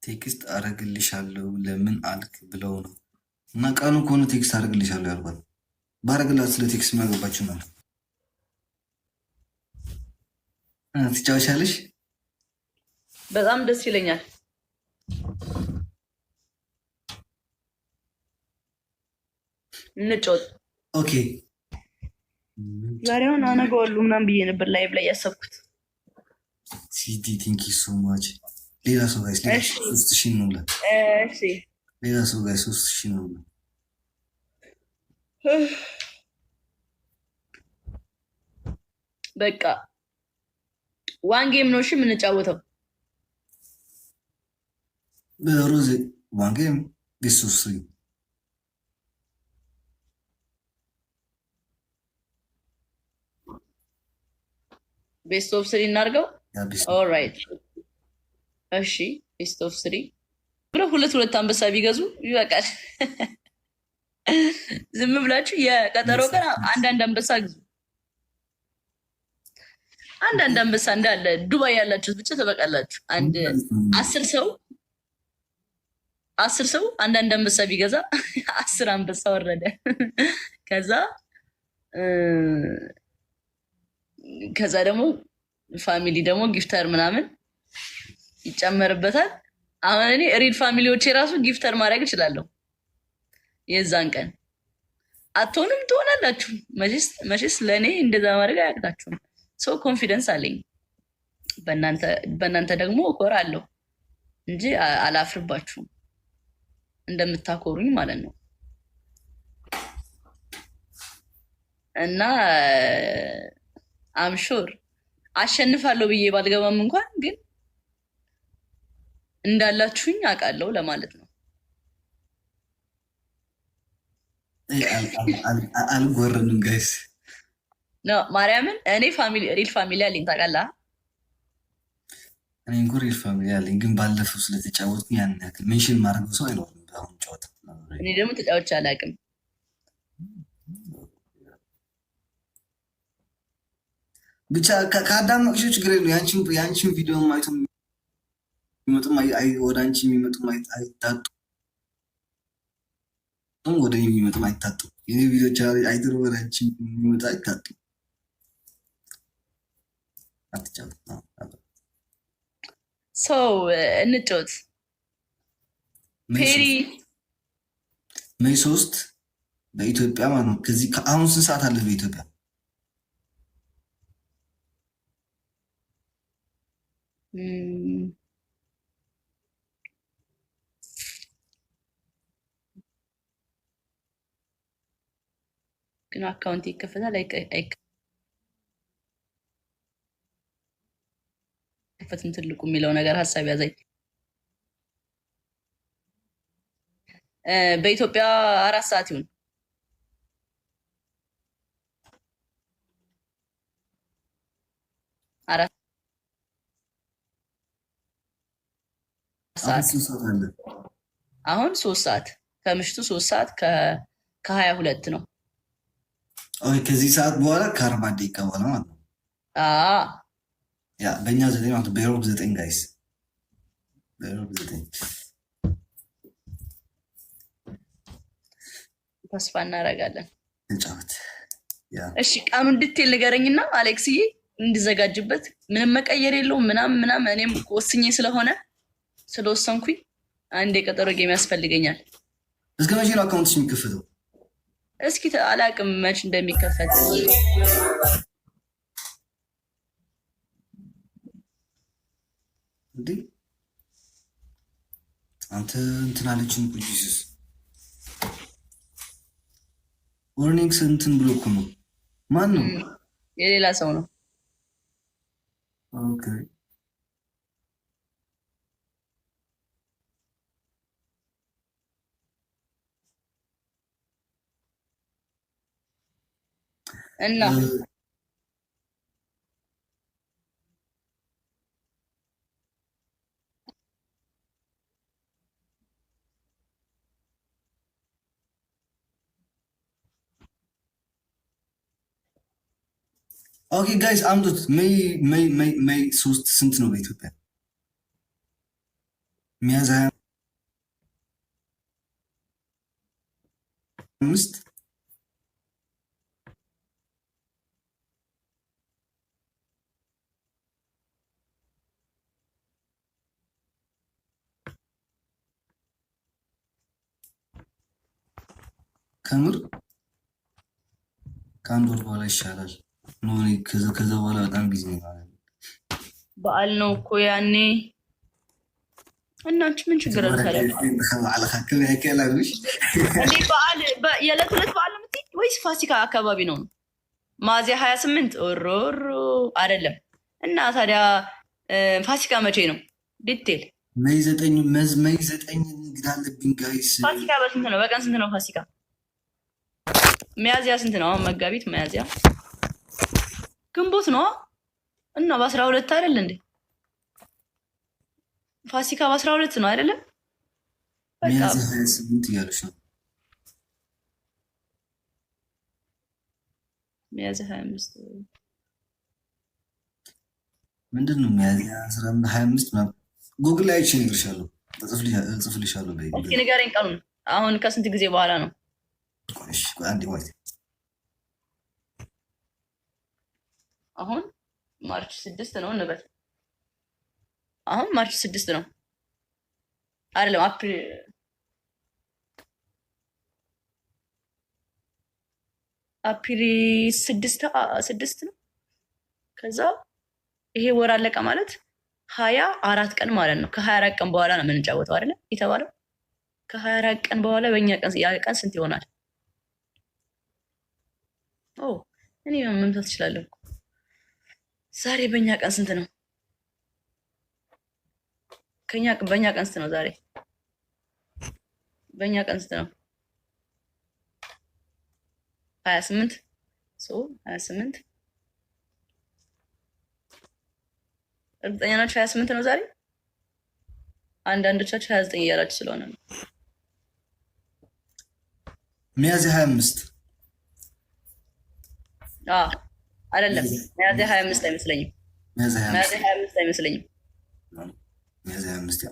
ቴክስት አረግልሻለሁ ለምን አልክ ብለው ነው እና ቀኑ ከሆነ ቴክስት አረግልሻለሁ ያልኳት ባረግላት ስለ ቴክስት የሚያገባችሁ ነው። ትጫወቻለሽ? በጣም ደስ ይለኛል። እንጫወት። ኦኬ ዛሬውን አነገዋለሁ ምናምን ብዬ ነበር ላይቭ ላይ ያሰብኩት። ሲዲ ቲንክ ዩ ሶ ማች። ሌላ ሰው ጋይስ ሌላ 3000 ነው። እሺ ሌላ ሰው ጋይስ 3000 ነው። በቃ ዋን ጌም ነው እሺ የምንጫወተው። በሮዝ ዋን ጌም ቤስት ኦፍ 3 ቤስት ኦፍ 3 እናድርገው። ኦልራይት እሺ ቤስት ኦፍ 3 ብለው ሁለት አንበሳ ቢገዙ ይበቃል። ዝም ብላችሁ የቀጠሮ ቀን አንዳንድ አንበሳ ግዙ። አንዳንድ አንበሳ እንዳለ ዱባይ ያላችሁት ብቻ ተበቃላችሁ። አንድ 10 ሰው አንዳንድ አንበሳ ቢገዛ 10 አንበሳ ወረደ። ከዛ ደግሞ ፋሚሊ ደግሞ ጊፍተር ምናምን ይጨመርበታል። አሁን እኔ ሪድ ፋሚሊዎች የራሱ ጊፍተር ማድረግ እችላለሁ። የዛን ቀን አትሆንም ትሆናላችሁ። መቼስ ለእኔ እንደዛ ማድረግ አያቅታችሁም። ሰው ኮንፊደንስ አለኝ በእናንተ ደግሞ እኮራለሁ እንጂ አላፍርባችሁም። እንደምታኮሩኝ ማለት ነው። እና አምሹር አሸንፋለሁ ብዬ ባልገባም እንኳን ግን እንዳላችሁኝ አውቃለሁ ለማለት ነው። አልጎረንም ጋይስ ነው ማርያምን። እኔ ሪል ፋሚሊ አለኝ ታውቃለህ። እኔ እንኳን ሪል ፋሚሊ አለኝ፣ ግን ባለፈው ስለተጫወትኩኝ ያን ያክል ሜንሽን ማድረግ ሰው አይኖርም። አሁን ጨዋታ እኔ ደግሞ ተጫወች አላውቅም። ብቻ ከአዳማጮች ችግር የለውም። የአንቺን ቪዲዮ ማየቱ የሚመጡም ወደ አንቺ የሚመጡም አይታጡም፣ ወደ እኔ የሚመጡም አይታጡም። የኔ ቪዲዮች አይድሮ ወደ አንቺ የሚመጡ አይታጡም። አትጫወት ሰው እንጫወት። ፔሪ ሜይ 3 በኢትዮጵያ ማለት ነው። ከዚህ አሁን ስንት ሰዓት አለ በኢትዮጵያ? ግን አካውንት ይከፈታል አይከፈትም? ትልቁ የሚለው ነገር ሀሳብ ያዘኝ። በኢትዮጵያ 4 ሰዓት ይሁን። አሁን 3 ሰዓት ከምሽቱ 3 ሰዓት ከ22 ነው። ከዚህ ሰዓት በኋላ ከ40 ደቂቃ በኋላ ማለት ነው። ያ በእኛ 9 ማለት በኢሮፕ 9 ጋይስ፣ በኢሮፕ 9 ተስፋ እናደርጋለን። እንጫወት። እሺ ቀኑ እንድትል ንገረኝና አሌክስዬ እንድዘጋጅበት። ምንም መቀየር የለውም ምናምን። እኔም ወስኜ ስለወሰንኩኝ አንድ የቀጠሮ ጌም ያስፈልገኛል። እስከ መቼ ነው አካውንትሽ የሚከፈተው? እስኪ አላቅም መች እንደሚከፈት። እንዴ አንተ እንትን አለችን ጂሱስ ዋርኒንግስ እንትን ብሎ እኮ ነው። ማን ነው? የሌላ ሰው ነው። ኦኬ እና ኦኬ ጋይስ አምጡት። ሜይ 3 ስንት ነው በኢትዮጵያ? ሚያዝያ 25 ከምር ከአንድ ወር በኋላ ይሻላል። ከዛ በኋላ በጣም ቢዚ ነው ማለት ነው። በዓል ነው እኮ ያኔ። እናንቺ ምን ችግር አለ ታዲያ? የዕለት ሁለት በዓል ነው የምትይኝ ወይስ ፋሲካ አካባቢ ነው? ሚያዝያ 28 ኦሮሮ አይደለም። እና ታዲያ ፋሲካ መቼ ነው? ዲቴል መይ 9 እንግዳ አለብኝ ጋይስ። ፋሲካ በስንት ነው? በቀን ስንት ነው ፋሲካ? ሚያዝያ ስንት ነው? አሁን መጋቢት፣ ሚያዝያ፣ ግንቦት ነው እና በ12 አይደል እንዴ? ፋሲካ በ12 ነው አይደለም? ሚያዝያ 28 እያለች ነው። ሚያዝያ 25 ምንድን ነው? ሚያዝያ 25 ምናምን ጉግል ላይ አይቼ እነግርሻለሁ፣ እጽፍልሻለሁ። እስኪ ንገረኝ ቀኑን። አሁን ከስንት ጊዜ በኋላ ነው? አሁን ማርች 6 ነው እንበል። አሁን ማርች 6 ነው አይደለም? አፕሪል 6 ነው። ከዛ ይሄ ወር አለቀ ማለት 24 ቀን ማለት ነው። ከ24 ቀን በኋላ ነው የምንጫወተው አይደለ የተባለው። ከ24 ቀን በኋላ በእኛ ቀን ያ ቀን ስንት ይሆናል? ኦ እኔ መምታት እችላለሁ። ዛሬ በእኛ ቀን ስንት ነው? በእኛ ቀን ስንት ነው ዛሬ? በእኛ ቀን ስንት ነው? 28 28 እርግጠኛ ናችሁ? 28 ነው ዛሬ። አንዳንዶቻችሁ 29 እያላችሁ ስለሆነ ነው። ሚያዝያ 25 አይደለም፣ ሚያዝያ 25 አይመስለኝም። ሚያዝያ 25 አይመስለኝም። ሚያዝያ 25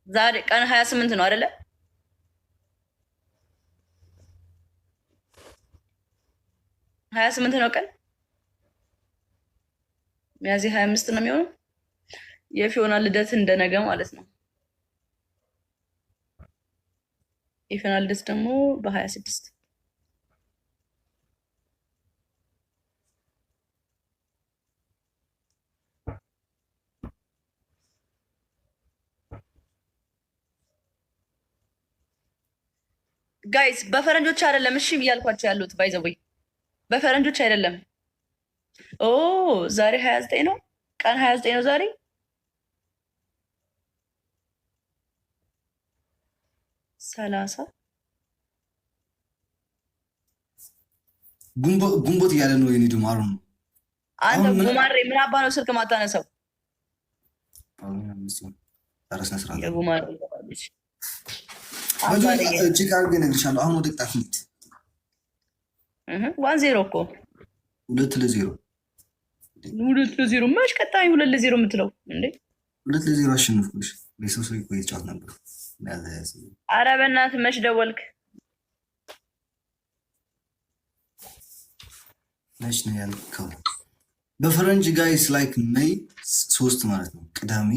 ዛሬ ቀን 28 ነው አይደለ? ሀያ ስምንት ነው ቀን። ሚያዝያ 25 ነው የሚሆነው። የፊዮና ልደት እንደነገ ማለት ነው። የፊዮና ልደት ደግሞ በ26 ጋይስ በፈረንጆች አይደለም። እሺ ብያልኳቸው ያሉት ባይዘወይ በፈረንጆች አይደለም። ኦ ዛሬ 29 ነው፣ ቀን 29 ነው ዛሬ። ሰላሳ ጉንቦት እያለ ነው የኔ ድማሩ ነው። አንተ ጉማሬ ምን አባ ነው ስልክ ማታነሳው? የጉማሬ ቺካጎ ነግርሻለሁ። አሁን ወደ ቅጣት ሂድ። 1-0 እኮ 2-0 2-0 ማሽ ቀጣይ 2-0 የምትለው እንዴ? 2-0 አሸንፍኩሽ። ለሰው ሰው ቆይ ጫት ነበር። ኧረ በእናትህ መች ደወልክ? መች ነው ያልከው? በፈረንጅ ጋይስ ላይክ ሜይ 3 ማለት ነው ቅዳሜ።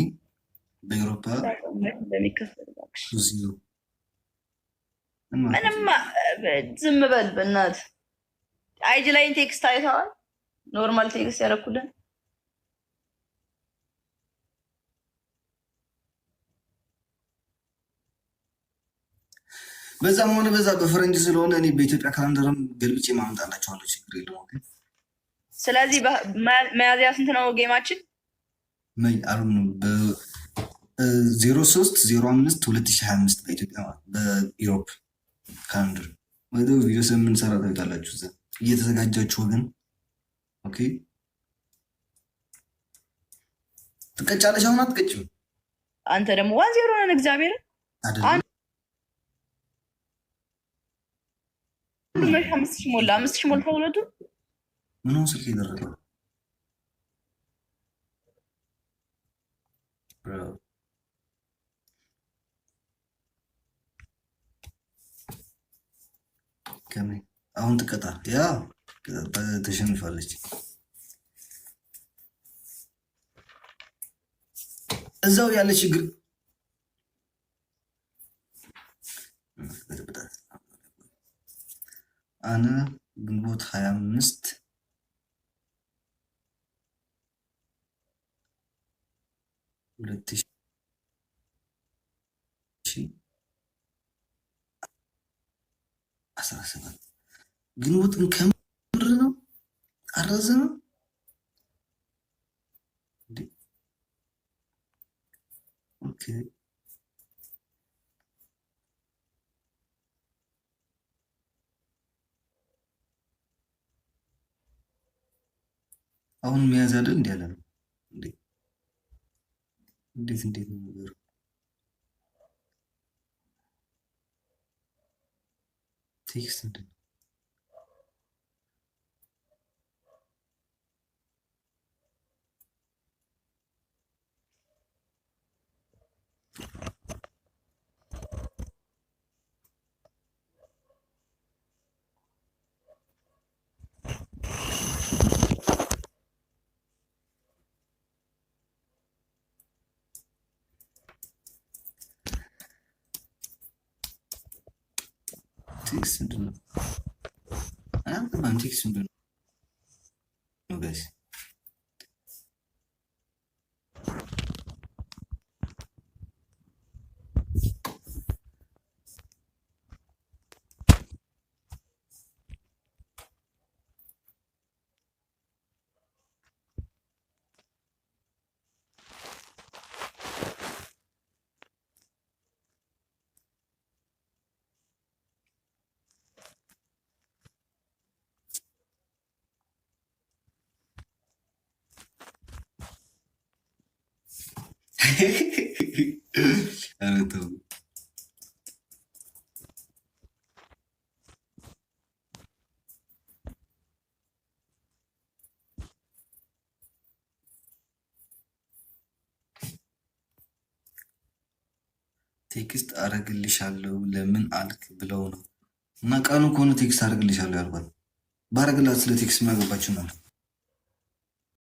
በአውሮፓ ምንም ዝም በል በእናትህ። አይጂ ላይ ቴክስት አይተዋል? ኖርማል ቴክስት ያደረኩልን በዛም ሆነ በዛ በፈረንጅ ስለሆነ እኔ በኢትዮጵያ ካላንደርም ገልብጬ ማመጣላቸዋለሁ። ችግር የለውም። ስለዚህ ሚያዝያ ስንት ነው ጌማችን? ሜይ አሁን በ03/05/2025 በኢትዮጵያ በኢሮፕ ካላንደር ወደ ቪዲዮ የምንሰራ ታዩታላችሁ። እዛ እየተዘጋጃችሁ ወገን። ኦኬ ትቀጫለሽ። አሁን አትቀጭም። አንተ ደግሞ 1-0 ነን። እግዚአብሔር አይደለም 5,000 ሞላ 5,000 ሞልታ ሁለቱ ምን ነው ስልክ ይደረጋል። አሁን ትቀጣ ያ ተሸንፋለች። እዛው ያለ ችግር አነ ግንቦት 25 2017 ግንቦትን ከምር ነው አረዘመ። ኦኬ አሁን መያዝ አይደል እንዴ ያለ ነው እንዴ? እንዴት ነው ነገሩ? ቴክስት እንዴ ቴክስት ምንድን ነው? ቴክስት ምንድን ነው ጋይስ? ቴክስት አረግልሻለሁ ለምን አልክ ብለው ነው እና ቀኑ ከሆነ ቴክስት አረግልሻለሁ ያልኳት ባረግላት ስለ ቴክስት የሚያገባችሁ ነው።